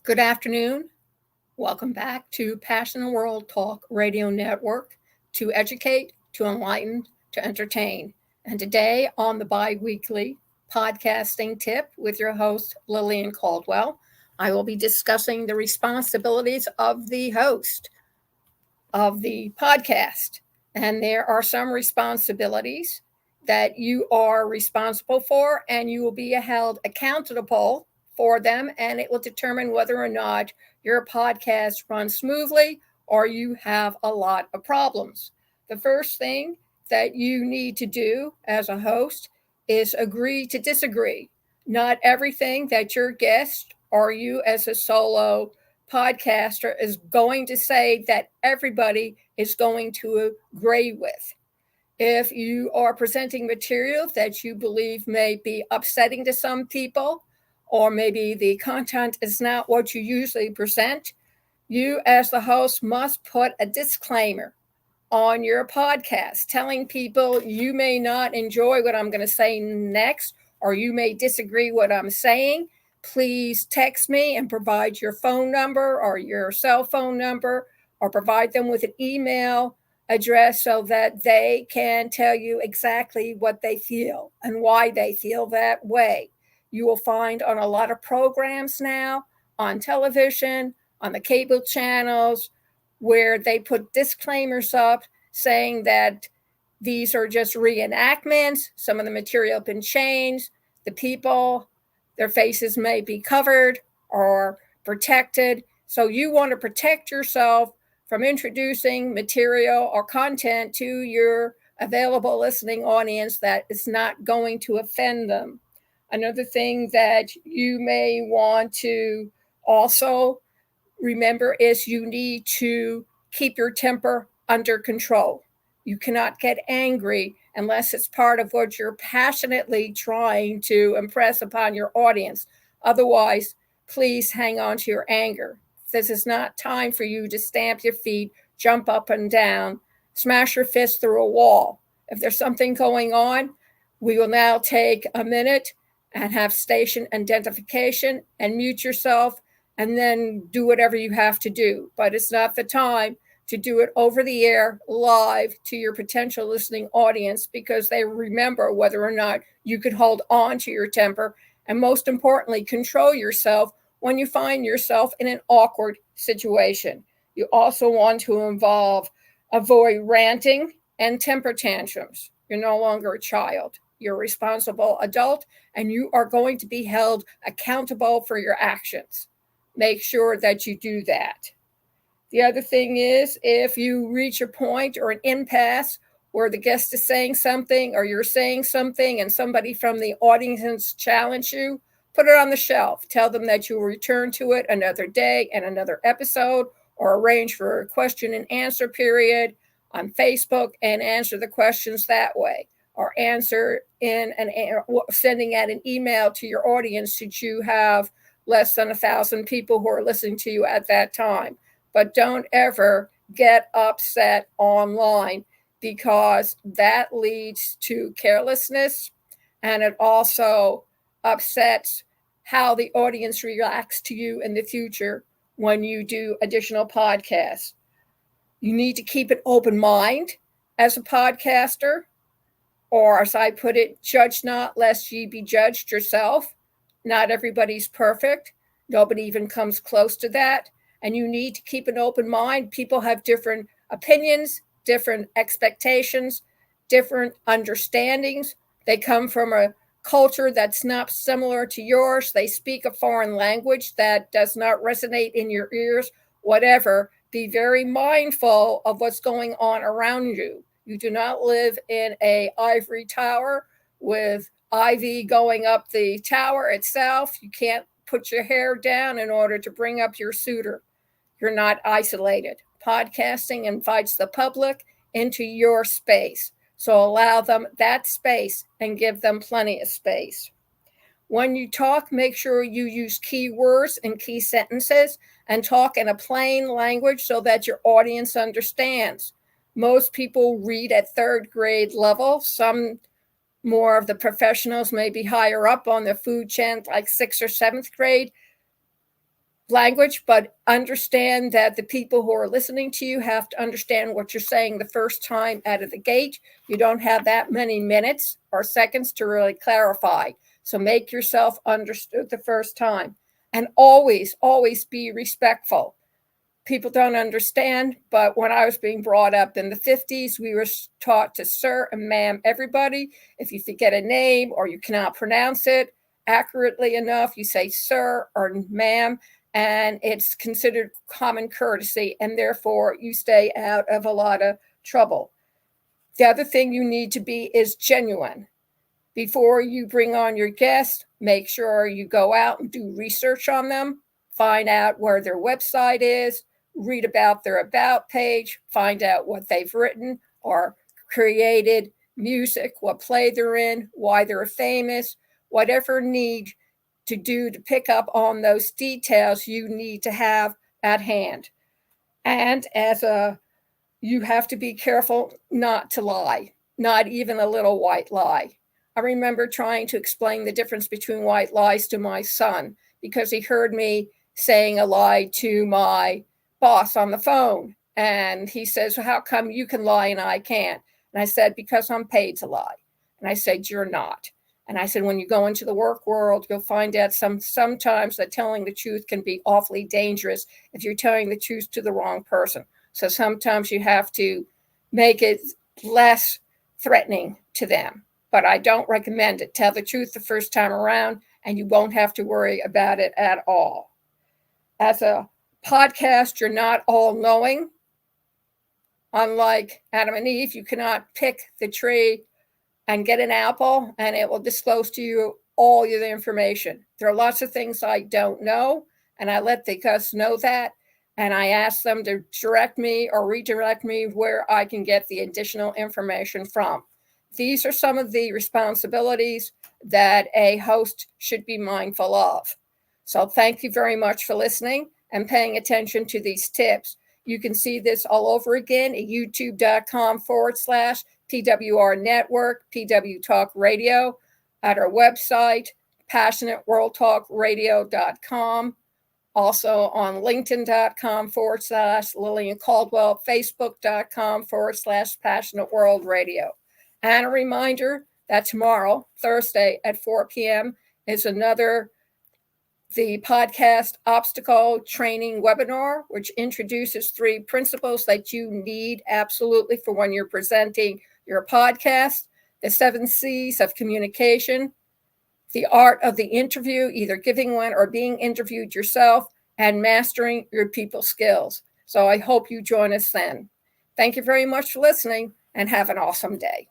Good afternoon. Welcome back to Passion the World Talk Radio Network to educate, to enlighten, to entertain. And today on the bi weekly podcasting tip with your host, Lillian Caldwell, I will be discussing the responsibilities of the host of the podcast. And there are some responsibilities that you are responsible for, and you will be held accountable for them, and it will determine whether or not your podcast runs smoothly or you have a lot of problems. The first thing that you need to do as a host is agree to disagree. Not everything that your guest or you as a solo podcaster is going to say that everybody is going to agree with. If you are presenting material that you believe may be upsetting to some people, or maybe the content is not what you usually present, you as the host must put a disclaimer on your podcast telling people you may not enjoy what I'm going to say next, or you may disagree what I'm saying. Please text me and provide your phone number or your cell phone number, or provide them with an email address so that they can tell you exactly what they feel and why they feel that way. You will find on a lot of programs now, on television, on the cable channels, where they put disclaimers up saying that these are just reenactments. Some of the material has been changed. The people, their faces may be covered or protected. So you want to protect yourself from introducing material or content to your available listening audience that is not going to offend them. Another thing that you may want to also remember is you need to keep your temper under control. You cannot get angry unless it's part of what you're passionately trying to impress upon your audience. Otherwise, please hang on to your anger. This is not time for you to stamp your feet, jump up and down, smash your fist through a wall. If there's something going on, we will now take a minute and have station identification and mute yourself, and then do whatever you have to do. But it's not the time to do it over the air live to your potential listening audience, because they remember whether or not you could hold on to your temper, and most importantly, control yourself when you find yourself in an awkward situation. You also want to avoid ranting and temper tantrums. You're no longer a child. You're a responsible adult, and you are going to be held accountable for your actions. Make sure that you do that. The other thing is, if you reach a point or an impasse where the guest is saying something or you're saying something and somebody from the audience challenge you, put it on the shelf. Tell them that you will return to it another day and another episode, or arrange for a question and answer period on Facebook and answer the questions that way, or answer sending out an email to your audience that you have less than 1,000 people who are listening to you at that time. But don't ever get upset online, because that leads to carelessness, and it also upsets how the audience reacts to you in the future when you do additional podcasts. You need to keep an open mind as a podcaster, or as I put it, judge not lest ye be judged yourself. Not everybody's perfect. Nobody even comes close to that. And you need to keep an open mind. People have different opinions, different expectations, different understandings. They come from a culture that's not similar to yours. They speak a foreign language that does not resonate in your ears. Whatever, be very mindful of what's going on around you. You do not live in an ivory tower with ivy going up the tower itself. You can't put your hair down in order to bring up your suitor. You're not isolated. Podcasting invites the public into your space. So allow them that space and give them plenty of space. When you talk, make sure you use key words and key sentences and talk in a plain language so that your audience understands. Most people read at third grade level. Some more of the professionals may be higher up on the food chain, like 6th or 7th grade. language, but understand that the people who are listening to you have to understand what you're saying the first time out of the gate. You don't have that many minutes or seconds to really clarify. So make yourself understood the first time. And always, always be respectful. People don't understand, but when I was being brought up in the 50s, we were taught to sir and ma'am everybody. If you forget a name or you cannot pronounce it accurately enough, you say sir or ma'am, and it's considered common courtesy, and therefore you stay out of a lot of trouble. The other thing you need to be is genuine. Before you bring on your guest, make sure you go out and do research on them, find out where their website is, read about their about page, find out what they've written or created, music, what play they're in, why they're famous, whatever need to do to pick up on those details you need to have at hand. And you have to be careful not to lie, not even a little white lie. I remember trying to explain the difference between white lies to my son because he heard me saying a lie to my boss on the phone. And he says, well, how come you can lie and I can't? And I said, because I'm paid to lie. And I said, you're not. And I said, when you go into the work world, you'll find out sometimes that telling the truth can be awfully dangerous if you're telling the truth to the wrong person. So sometimes you have to make it less threatening to them. But I don't recommend it. Tell the truth the first time around, and you won't have to worry about it at all. As a podcast, you're not all knowing. Unlike Adam and Eve, you cannot pick the tree and get an apple, and it will disclose to you all the information. There are lots of things I don't know, and I let the guests know that. And I ask them to direct me or redirect me where I can get the additional information from. These are some of the responsibilities that a host should be mindful of. So thank you very much for listening and paying attention to these tips. You can see this all over again at youtube.com/PWR Network, PW Talk Radio, at our website, passionateworldtalkradio.com. Also on linkedin.com/Lillian Caldwell, facebook.com/Passionate World Radio. And a reminder that tomorrow, Thursday at 4 p.m., is the podcast obstacle training webinar, which introduces 3 principles that you need absolutely for when you're presenting your podcast: the 7 C's of communication, the art of the interview, either giving one or being interviewed yourself, and mastering your people skills. So I hope you join us then. Thank you very much for listening and have an awesome day.